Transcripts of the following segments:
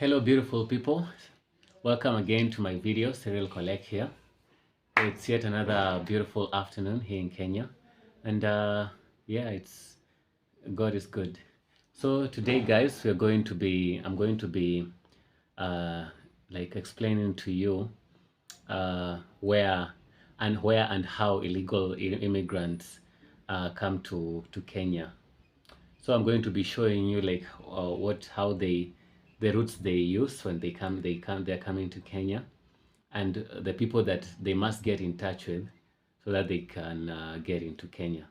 Hello beautiful people, welcome again to my video. Serial Collect here. It's yet another beautiful afternoon here in Kenya, and yeah, it's God is good. So today guys, I'm going to be uh, like explaining to you where and how illegal immigrants come to Kenya. So I'm going to be showing you like how the routes they use when they're coming to Kenya, and the people that they must get in touch with so that they can get into Kenya.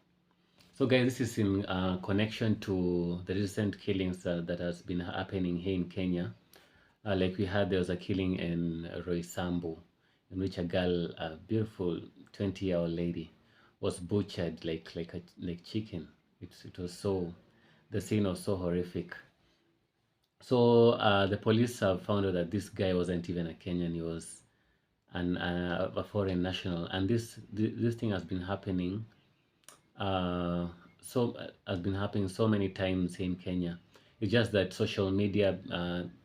So guys, this is in connection to the recent killings that has been happening here in Kenya. Like we had, there was a killing in Roysambu, in which a girl, a beautiful 20-year-old lady, was butchered like chicken. It was so, the scene was so horrific. So the police have found out that this guy wasn't even a Kenyan; he was a foreign national, and this thing has been happening. Has been happening so many times in Kenya. It's just that social media,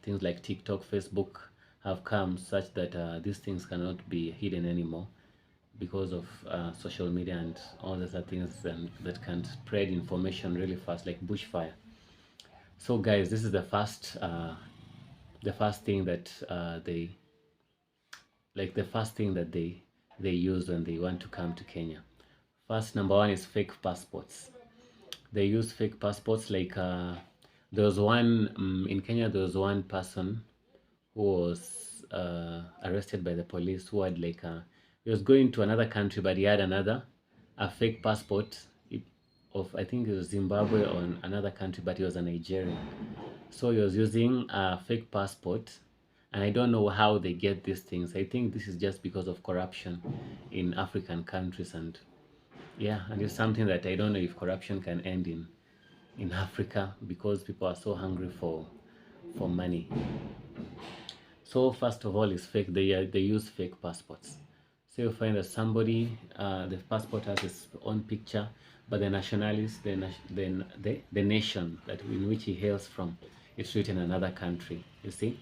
things like TikTok, Facebook, have come such that these things cannot be hidden anymore because of social media and all these other things that can spread information really fast, like bushfire. So, guys, this is the first thing that the first thing that they use when they want to come to Kenya. First, number one is fake passports. They use fake passports. Like there was one in Kenya. There was one person who was arrested by the police who had he was going to another country, but he had a fake passport of, I think it was Zimbabwe or another country, but he was a Nigerian. So he was using a fake passport, and I don't know how they get these things. I think this is just because of corruption in African countries, and yeah, and it's something that I don't know if corruption can end in Africa because people are so hungry for money. So first of all, is fake. They use fake passports. So you find that somebody, the passport has its own picture, but the nationalist, the nation that in which he hails from, it's written in another country. You see,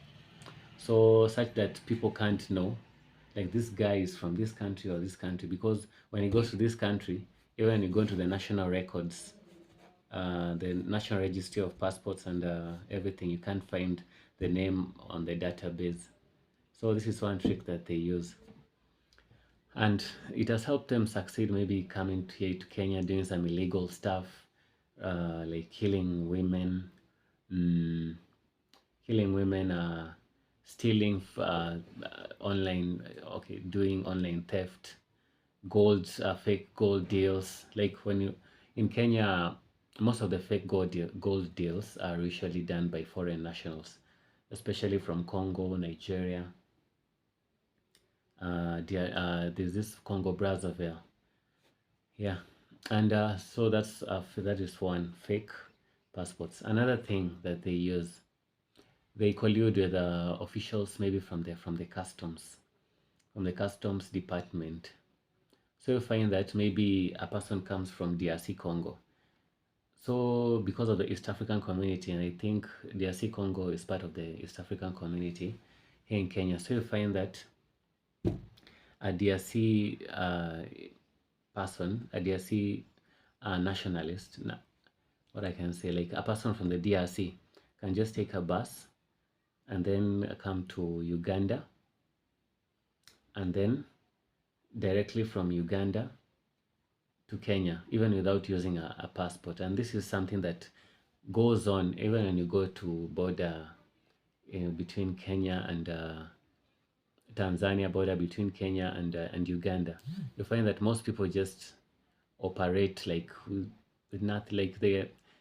so such that people can't know, like this guy is from this country or this country, because when he goes to this country, even when you go into the national records, the National Registry of Passports and everything, you can't find the name on the database. So this is one trick that they use, and it has helped them succeed. Maybe coming here to Kenya, doing some illegal stuff, like killing women, mm, stealing online, okay, doing online theft, fake gold deals. Like when you in Kenya, most of the fake gold deals are usually done by foreign nationals, especially from Congo, Nigeria. There's this Congo Brazzaville, yeah, and so that is one, fake passports. Another thing that they use, they collude with officials, maybe from the customs department. So you find that maybe a person comes from DRC Congo. So because of the East African community, and I think DRC Congo is part of the East African community here in Kenya. So you find that a DRC person, a DRC nationalist, what I can say, like a person from the DRC can just take a bus and then come to Uganda, and then directly from Uganda to Kenya, even without using a passport. And this is something that goes on even when you go to border between Kenya and Tanzania, border between Kenya and Uganda. You find that most people just operate like with nothing, like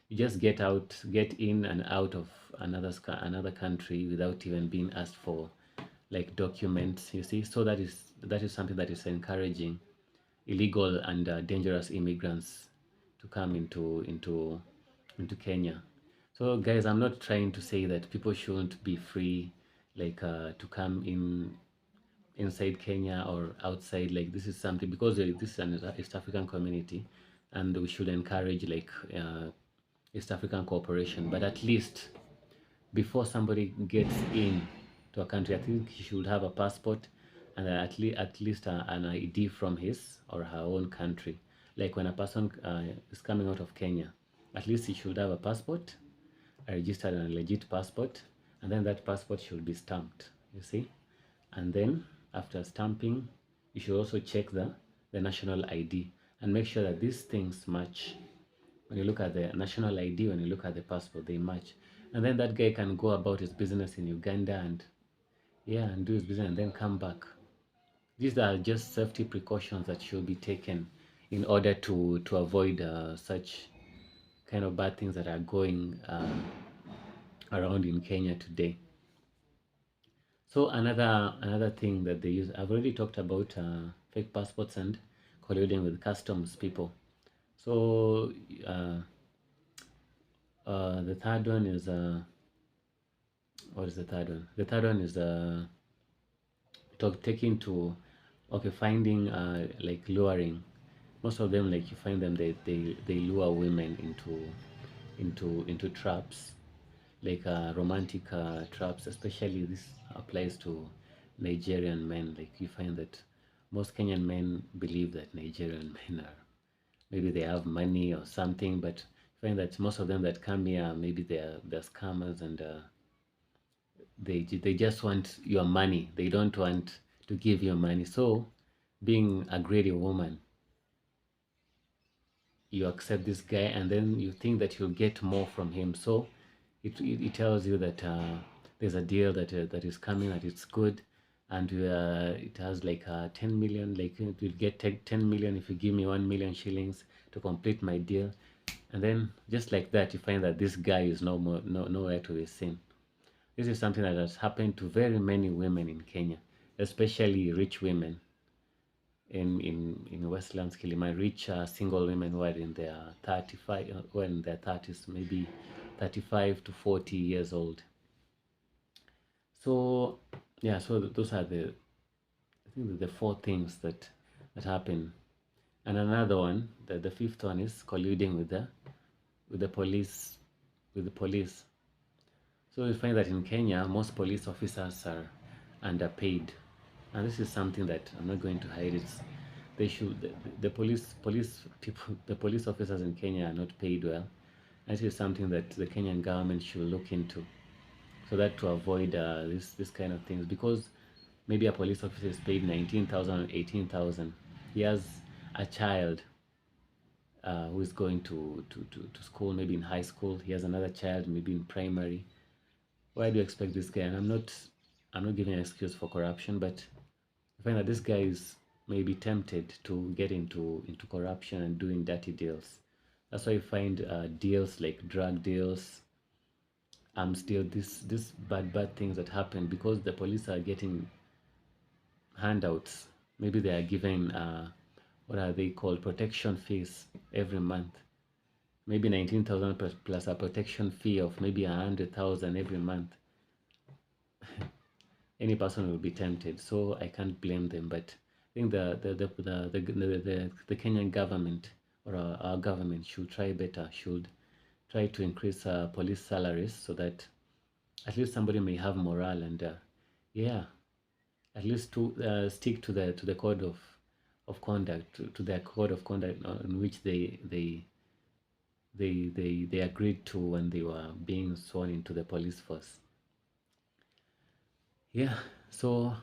you just get in and out of another country without even being asked for like documents. You see, so that is something that is encouraging illegal and dangerous immigrants to come into Kenya. So guys, I'm not trying to say that people shouldn't be free, like to come inside Kenya or outside. Like this is something, because this is an East African community, and we should encourage like East African cooperation. But at least before somebody gets in to a country, I think he should have a passport and at least an ID from his or her own country. Like when a person is coming out of Kenya, at least he should have a passport, a registered and legit passport, and then that passport should be stamped, you see. And then after stamping, you should also check the national ID and make sure that these things match. When you look at the national ID, when you look at the passport, they match. And then that guy can go about his business in Uganda and yeah, and do his business and then come back. These are just safety precautions that should be taken in order to avoid such kind of bad things that are going around in Kenya today. So another thing that they use, I've already talked about fake passports and colluding with customs people. So the third one is what is the third one? The third one is taking to okay, finding like luring. Most of them, like you find them, they lure women into traps, like romantic traps. Especially this applies to Nigerian men. Like you find that most Kenyan men believe that Nigerian men are, maybe they have money or something, but you find that most of them that come here, maybe they're scammers and they just want your money. They don't want to give you money. So being a greedy woman, you accept this guy and then you think that you'll get more from him. So it tells you that there's a deal that is coming, that it's good, and it has like 10 million, like you'll get 10 million if you give me 1 million shillings to complete my deal. And then just like that, you find that this guy is nowhere to be seen. This is something that has happened to very many women in Kenya, especially rich women in Westlands Kilimani, rich single women who are in their 35, who are in their 30s, maybe 35 to 40 years old. So yeah, so those are I think the four things that happen. And another one, the fifth one is colluding with the police with the police. So we find that in Kenya, most police officers are underpaid, and this is something that I'm not going to hide. They should the police people, the police officers in Kenya are not paid well. And this is something that the Kenyan government should look into, so that to avoid this kind of things. Because maybe a police officer is paid 19,000 or 18,000. He has a child who is going to school, maybe in high school. He has another child, maybe in primary. Why do you expect this guy? And I'm not giving an excuse for corruption, but I find that this guy is maybe tempted to get into corruption and doing dirty deals. That's why you find deals like drug deals, still this bad things that happen because the police are getting handouts. Maybe they are given what are they called, protection fees every month. Maybe 19,000 plus a protection fee of maybe 100,000 every month. Any person will be tempted, so I can't blame them. But I think the Kenyan government or our government should try better, should try to increase police salaries so that at least somebody may have morale and yeah, at least to stick to the code of conduct, to their code of conduct in which they agreed to when they were being sworn into the police force. Yeah, so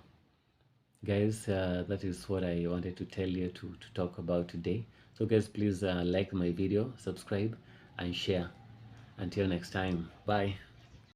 guys, that is what I wanted to tell you to talk about today. So guys, please like my video, subscribe and share. Until next time, bye.